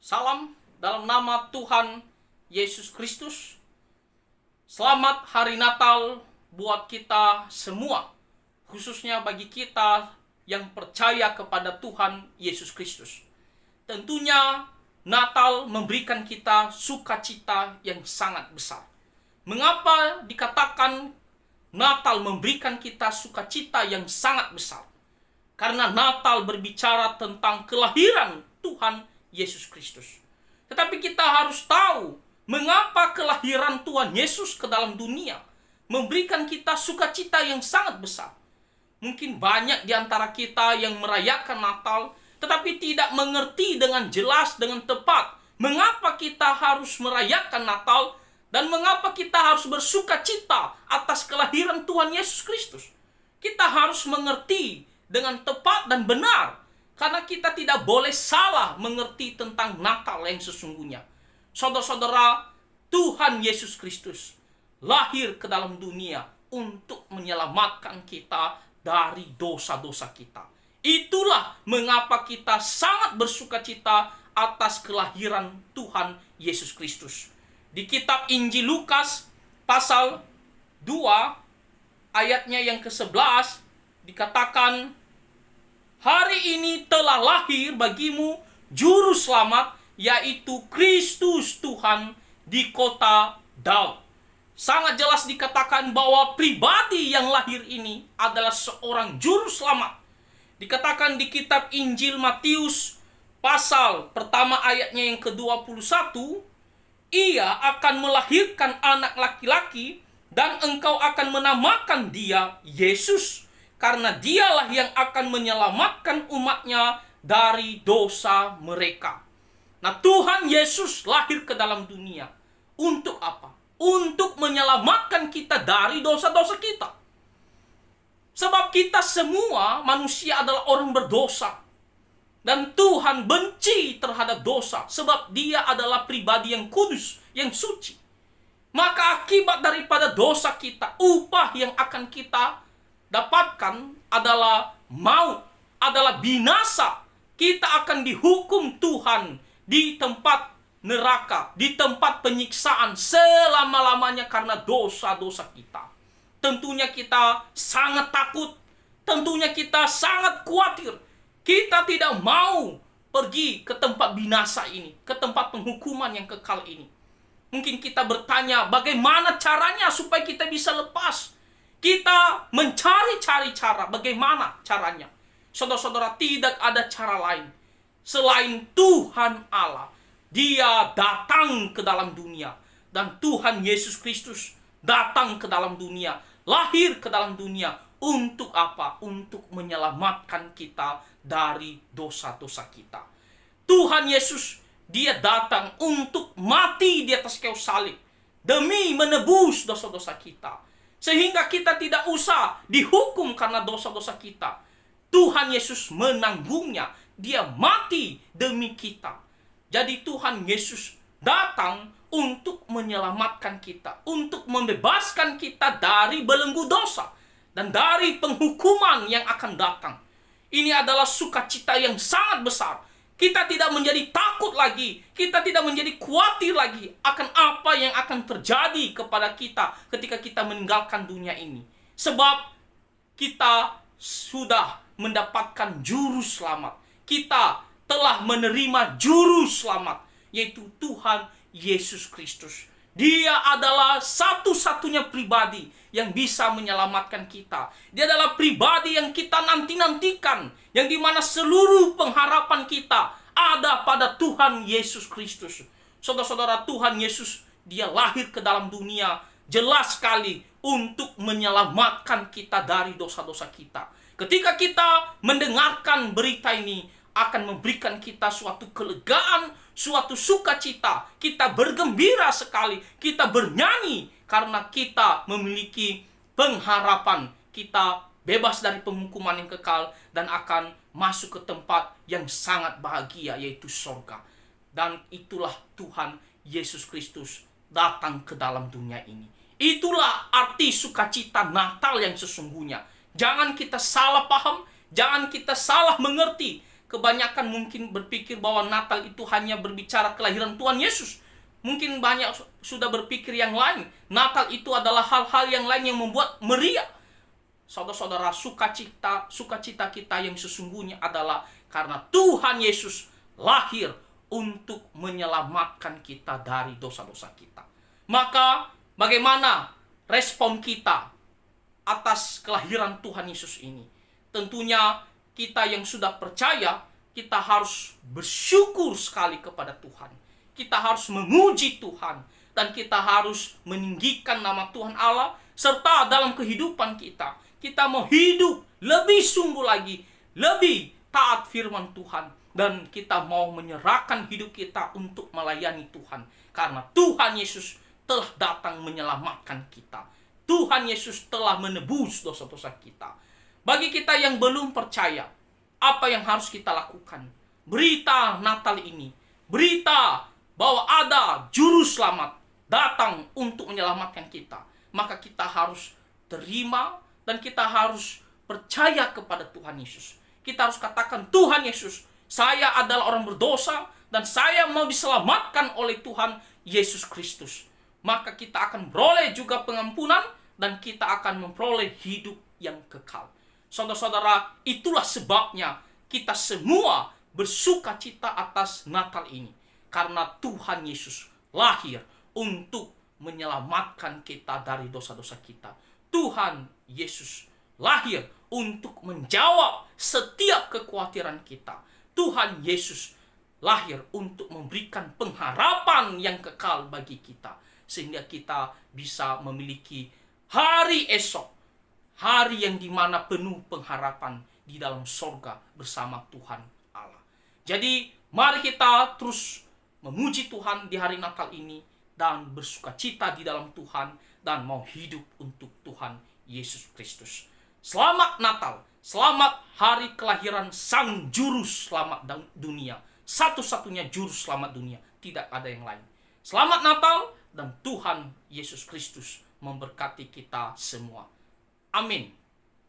Salam dalam nama Tuhan Yesus Kristus. Selamat Hari Natal buat kita semua, khususnya bagi kita yang percaya kepada Tuhan Yesus Kristus. Tentunya Natal memberikan kita sukacita yang sangat besar. Mengapa dikatakan Natal memberikan kita sukacita yang sangat besar? Karena Natal berbicara tentang kelahiran Tuhan Yesus Kristus. Tetapi kita harus tahu mengapa kelahiran Tuhan Yesus ke dalam dunia memberikan kita sukacita yang sangat besar. Mungkin banyak di antara kita yang merayakan Natal tetapi tidak mengerti dengan jelas, dengan tepat mengapa kita harus merayakan Natal dan mengapa kita harus bersukacita atas kelahiran Tuhan Yesus Kristus. Kita harus mengerti dengan tepat dan benar, karena kita tidak boleh salah mengerti tentang Natal yang sesungguhnya. Saudara-saudara, Tuhan Yesus Kristus lahir ke dalam dunia untuk menyelamatkan kita dari dosa-dosa kita. Itulah mengapa kita sangat bersukacita atas kelahiran Tuhan Yesus Kristus. Di kitab Injil Lukas pasal 2 ayatnya yang ke-11 dikatakan, "Hari ini telah lahir bagimu juru selamat, yaitu Kristus Tuhan di kota Daud." Sangat jelas dikatakan bahwa pribadi yang lahir ini adalah seorang juru selamat. Dikatakan di kitab Injil Matius pasal pertama ayatnya yang ke-21, "Ia akan melahirkan anak laki-laki dan engkau akan menamakan dia Yesus, karena dialah yang akan menyelamatkan umatnya dari dosa mereka." Nah, Tuhan Yesus lahir ke dalam dunia. Untuk apa? Untuk menyelamatkan kita dari dosa-dosa kita. Sebab kita semua manusia adalah orang berdosa. Dan Tuhan benci terhadap dosa, sebab dia adalah pribadi yang kudus, yang suci. Maka akibat daripada dosa kita, upah yang akan kita dapatkan adalah maut, adalah binasa. Kita akan dihukum Tuhan di tempat neraka, di tempat penyiksaan selama-lamanya karena dosa-dosa kita. Tentunya kita sangat takut, tentunya kita sangat khawatir. Kita tidak mau pergi ke tempat binasa ini, ke tempat penghukuman yang kekal ini. Mungkin kita bertanya, bagaimana caranya supaya kita bisa lepas? Kita mencari-cari cara, bagaimana caranya? Saudara-saudara, tidak ada cara lain selain Tuhan Allah. Dia datang ke dalam dunia, dan Tuhan Yesus Kristus datang ke dalam dunia, lahir ke dalam dunia. Untuk apa? Untuk menyelamatkan kita dari dosa-dosa kita. Tuhan Yesus, dia datang untuk mati di atas kayu salib demi menebus dosa-dosa kita, sehingga kita tidak usah dihukum karena dosa-dosa kita. Tuhan Yesus menanggungnya, dia mati demi kita. Jadi Tuhan Yesus datang untuk menyelamatkan kita, untuk membebaskan kita dari belenggu dosa dan dari penghukuman yang akan datang. Ini adalah sukacita yang sangat besar. Kita tidak menjadi takut lagi, kita tidak menjadi khawatir lagi akan apa yang akan terjadi kepada kita ketika kita meninggalkan dunia ini. Sebab kita sudah mendapatkan juru selamat. Kita telah menerima juru selamat, yaitu Tuhan Yesus Kristus. Dia adalah satu-satunya pribadi yang bisa menyelamatkan kita. Dia adalah pribadi yang kita nanti-nantikan, yang dimana seluruh pengharapan kita ada pada Tuhan Yesus Kristus. Saudara-saudara, Tuhan Yesus, dia lahir ke dalam dunia jelas sekali untuk menyelamatkan kita dari dosa-dosa kita. Ketika kita mendengarkan berita ini, akan memberikan kita suatu kelegaan, suatu sukacita. Kita bergembira sekali, kita bernyanyi karena kita memiliki pengharapan. Kita bebas dari penghukuman yang kekal dan akan masuk ke tempat yang sangat bahagia, yaitu surga. Dan itulah Tuhan Yesus Kristus datang ke dalam dunia ini. Itulah arti sukacita Natal yang sesungguhnya. Jangan kita salah paham, jangan kita salah mengerti. kebanyakan mungkin berpikir bahwa Natal itu hanya berbicara kelahiran Tuhan Yesus. Mungkin banyak sudah berpikir yang lain. Natal itu adalah hal-hal yang lain yang membuat meriah. Saudara-saudara, sukacita kita yang sesungguhnya adalah karena Tuhan Yesus lahir untuk menyelamatkan kita dari dosa-dosa kita. Maka bagaimana respon kita atas kelahiran Tuhan Yesus ini? Tentunya kita yang sudah percaya, kita harus bersyukur sekali kepada Tuhan. Kita harus memuji Tuhan. Dan kita harus meninggikan nama Tuhan Allah. Serta dalam kehidupan kita, kita mau hidup lebih sungguh lagi, lebih taat firman Tuhan. Dan kita mau menyerahkan hidup kita untuk melayani Tuhan. Karena Tuhan Yesus telah datang menyelamatkan kita. Tuhan Yesus telah menebus dosa-dosa kita. Bagi kita yang belum percaya, apa yang harus kita lakukan? Berita Natal ini, berita bahwa ada juru selamat datang untuk menyelamatkan kita. Maka kita harus terima dan kita harus percaya kepada Tuhan Yesus. Kita harus katakan, Tuhan Yesus, saya adalah orang berdosa dan saya mau diselamatkan oleh Tuhan Yesus Kristus. Maka kita akan beroleh juga pengampunan dan kita akan memperoleh hidup yang kekal. Saudara-saudara, itulah sebabnya kita semua bersukacita atas Natal ini. Karena Tuhan Yesus lahir untuk menyelamatkan kita dari dosa-dosa kita. Tuhan Yesus lahir untuk menjawab setiap kekhawatiran kita. Tuhan Yesus lahir untuk memberikan pengharapan yang kekal bagi kita. Sehingga kita bisa memiliki hari esok. Hari yang dimana penuh pengharapan di dalam sorga bersama Tuhan Allah. Jadi mari kita terus memuji Tuhan di hari Natal ini dan bersukacita di dalam Tuhan dan mau hidup untuk Tuhan Yesus Kristus. Selamat Natal, selamat hari kelahiran Sang Juru Selamat dunia. Satu-satunya Juru Selamat dunia, tidak ada yang lain. Selamat Natal dan Tuhan Yesus Kristus memberkati kita semua. Amin.